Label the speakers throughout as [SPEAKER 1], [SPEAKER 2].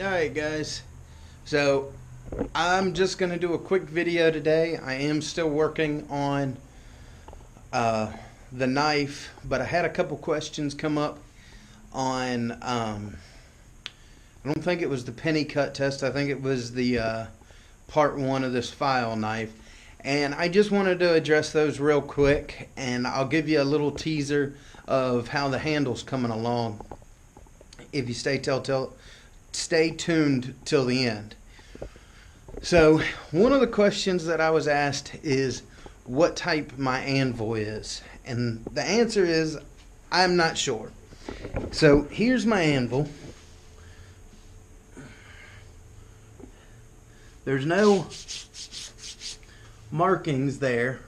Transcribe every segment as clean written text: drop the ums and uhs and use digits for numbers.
[SPEAKER 1] Alright guys, so I'm just going to do a quick video today. I am still working on the knife, but I had a couple questions come up on, I don't think it was the penny cut test, I think it was the part 1 of this file knife. And I just wanted to address those real quick, and I'll give you a little teaser of how the handle's coming along if you stay tuned till the end. So one of the questions that I was asked is what type my anvil is, and the answer is I'm not sure. So here's my anvil. There's no markings there.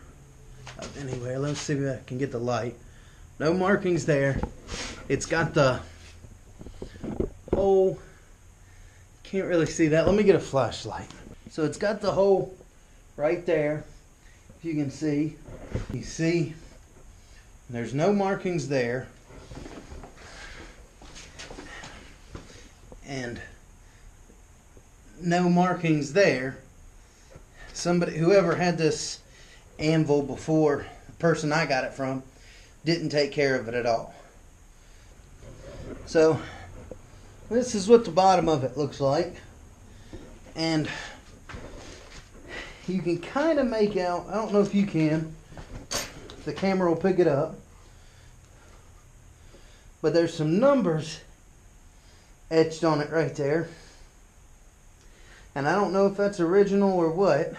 [SPEAKER 1] Anyway, let's see if I can get the light. No markings there. It's got the hole. Can't really see that. Let me get a flashlight. So it's got the hole right there. If you can see. You see, there's no markings there. And no markings there. Whoever had this anvil before, the person I got it from, didn't take care of it at all. So this is what the bottom of it looks like, and you can kind of make out, I don't know if you can, the camera will pick it up, but there's some numbers etched on it right there, and I don't know if that's original or what.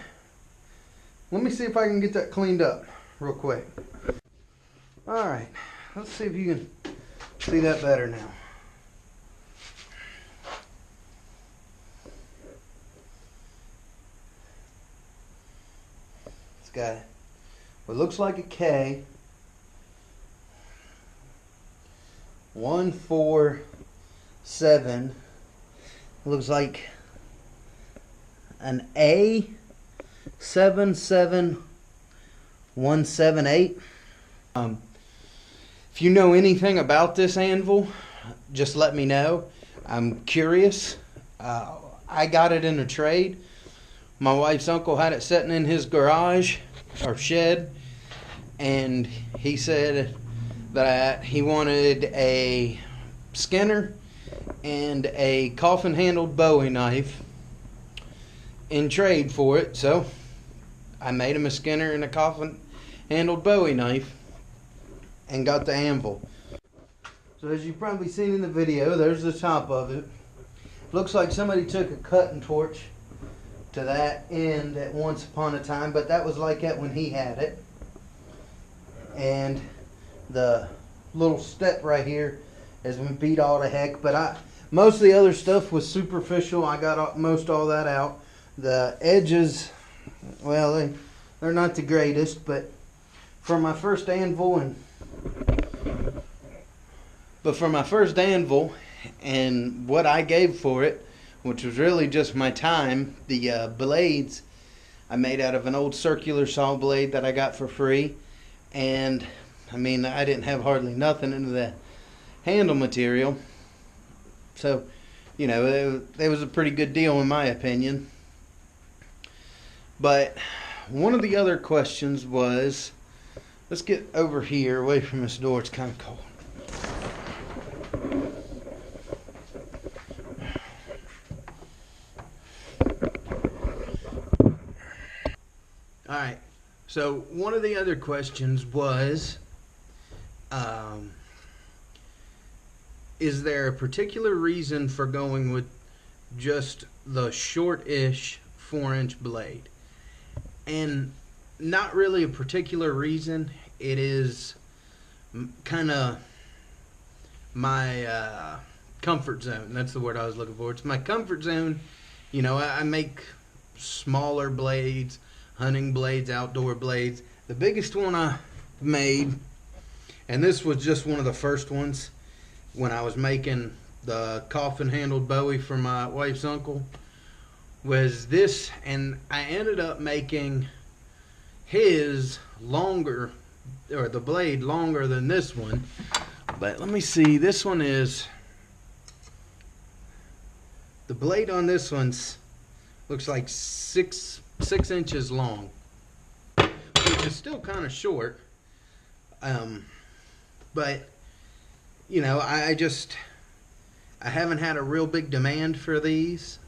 [SPEAKER 1] Let me see if I can get that cleaned up real quick. Alright, let's see if you can see that better now. It's got what looks like a K. 147. It looks like an A 77178. If you know anything about this anvil, just let me know. I'm curious. I got it in a trade. My wife's uncle had it sitting in his garage or shed, and he said that he wanted a Skinner and a coffin-handled Bowie knife in trade for it, so I made him a Skinner and a coffin-handled Bowie knife and got the anvil. So as you've probably seen in the video, there's the top of it. Looks like somebody took a cutting torch to that end at once upon a time, but that was like that when he had it. And the little step right here has been beat all to heck, but most of the other stuff was superficial. I got most all that out. The edges, well, they're not the greatest, but for my first anvil and what I gave for it, which was really just my time, the blades I made out of an old circular saw blade that I got for free, and I mean, I didn't have hardly nothing into the handle material, so you know, it was a pretty good deal in my opinion. But one of the other questions was, let's get over here away from this door, it's kind of cold. Alright, so one of the other questions was, is there a particular reason for going with just the short-ish 4-inch blade? And not really a particular reason. It is kind of my comfort zone. That's the word I was looking for. It's my comfort zone. You know, I make smaller blades, hunting blades, outdoor blades. The biggest one I made, and this was just one of the first ones when I was making the coffin-handled Bowie for my wife's uncle, was this, and I ended up making his longer, or the blade longer than this one. But let me see, this one is The blade on this one's looks like six inches long, which is still kind of short. But you know, I haven't had a real big demand for these,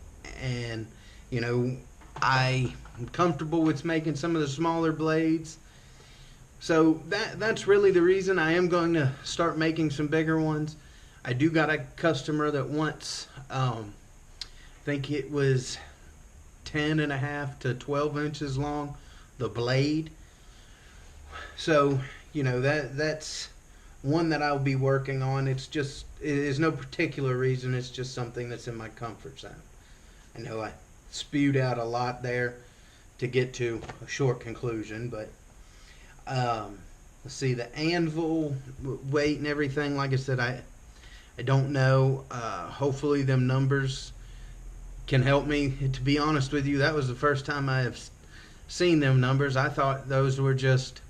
[SPEAKER 1] and you know, I'm comfortable with making some of the smaller blades. So that's really the reason I am going to start making some bigger ones. I do got a customer that wants, I think it was 10.5 to 12 inches long, the blade. So, you know, that's one that I'll be working on. It is no particular reason, it's just something that's in my comfort zone. I know I spewed out a lot there to get to a short conclusion, but let's see, the anvil weight and everything, like I said, I don't know. Hopefully them numbers can help me. To be honest with you, that was the first time I have seen them numbers. I thought those were just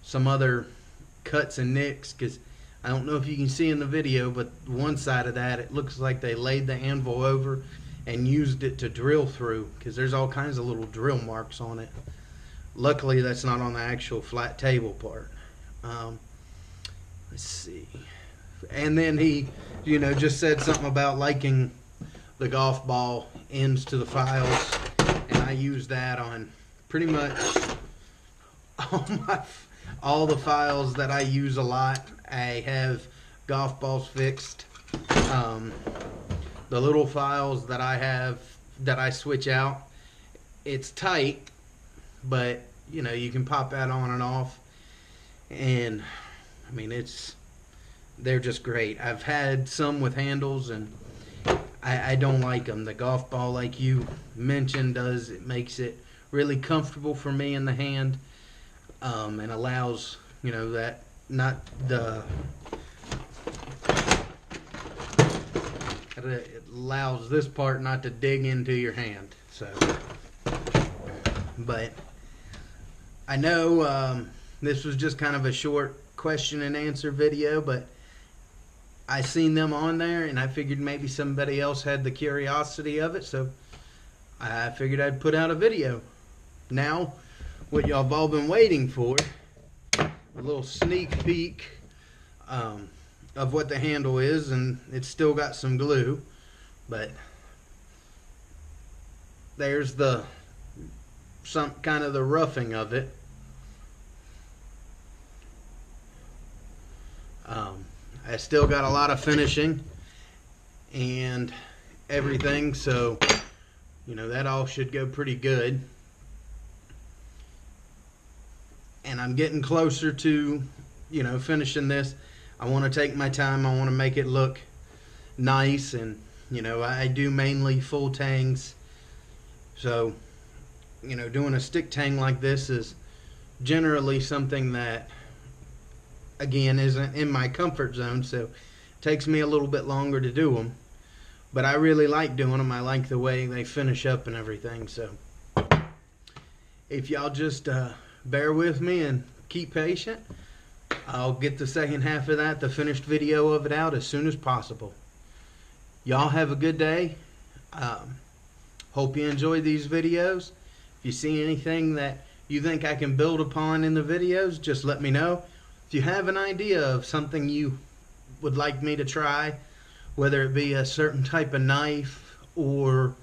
[SPEAKER 1] some other cuts and nicks, because I don't know if you can see in the video, but one side of that, it looks like they laid the anvil over and used it to drill through, because there's all kinds of little drill marks on it. Luckily that's not on the actual flat table part. Let's see, and then he, you know, just said something about liking the golf ball ends to the files, and I use that on pretty much all the files that I use a lot. I have golf balls fixed. The little files that I have that I switch out, it's tight, but you know, you can pop that on and off, and I mean, they're just great. I've had some with handles, and I don't like them. The golf ball, like you mentioned, it makes it really comfortable for me in the hand, and allows, you know, that not the it allows this part not to dig into your hand. So, but I know this was just kind of a short question and answer video, but I seen them on there and I figured maybe somebody else had the curiosity of it, so I figured I'd put out a video. Now, what y'all have all been waiting for, a little sneak peek of what the handle is, and it's still got some glue, but there's some kind of the roughing of it. I still got a lot of finishing and everything, so you know, that all should go pretty good. And I'm getting closer to, you know, finishing this. I want to take my time. I want to make it look nice, and you know, I do mainly full tangs, so you know, doing a stick tang like this is generally something that, again, isn't in my comfort zone, so it takes me a little bit longer to do them, but I really like doing them. I like the way they finish up and everything. So if y'all just bear with me and keep patient, I'll get the second half of that, the finished video of it, out as soon as possible. Y'all have a good day. Hope you enjoy these videos. If you see anything that you think I can build upon in the videos, just let me know. If you have an idea of something you would like me to try, whether it be a certain type of knife or,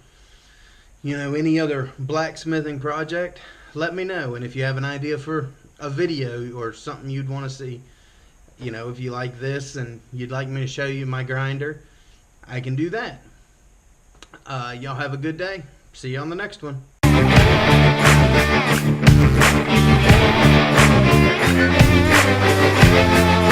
[SPEAKER 1] you know, any other blacksmithing project, let me know. And if you have an idea for a video or something you'd want to see, you know, if you like this and you'd like me to show you my grinder, I can do that. Y'all have a good day. See you on the next one. We'll be right back.